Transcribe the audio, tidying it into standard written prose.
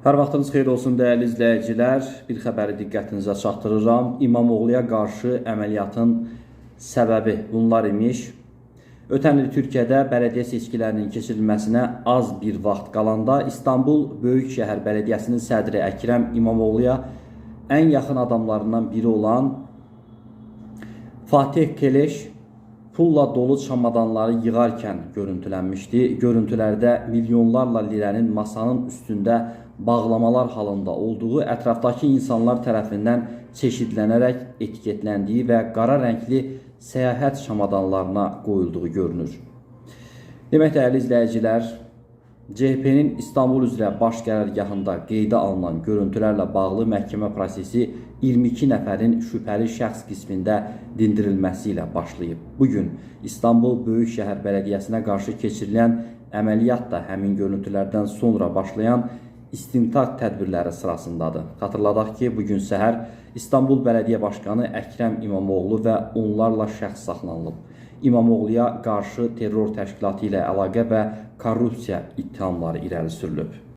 Hər vaxtınız xeyir olsun dəyərli izləyicilər. Bir xəbəri diqqətinizə çatdırıram. İmamoğluya qarşı əməliyyatın səbəbi bunlar imiş. Ötən il Türkiyədə bələdiyyə seçkilərinin keçirilməsinə az bir vaxt qalanda İstanbul Böyükşəhər Bələdiyyəsinin sədri Əkrəm İmamoğluya ən yaxın adamlarından biri olan Fatih Keleş pulla dolu çamadanları yığarkən görüntülənmişdi. Görüntülərdə milyonlarla lirənin masanın üstündə bağlamalar halında olduğu, ətrafdakı insanlar tərəfindən çeşidlənərək etiketləndiyi və qara rəngli səyahət çamadanlarına qoyulduğu görünür. Demək dəyərli izləyicilər, CHP-nin İstanbul üzrə baş qərargahında qeydə alınan görüntülərlə bağlı məhkəmə prosesi 22 nəfərin şübhəli şəxs qismində dindirilməsi ilə başlayıb. Bugün İstanbul Böyükşəhər Bələdiyyəsinə qarşı keçirilən əməliyyat da həmin görüntülərdən sonra başlayan istintaq tədbirləri sırasındadır. Xatırladaq ki, bugün səhər İstanbul Bələdiyyə Başqanı Əkrəm İmamoğlu və onlarla şəxs saxlanılıb. İmamoğluya qarşı terror təşkilatı ilə əlaqə və korrupsiya ittihamları irəli sürülüb.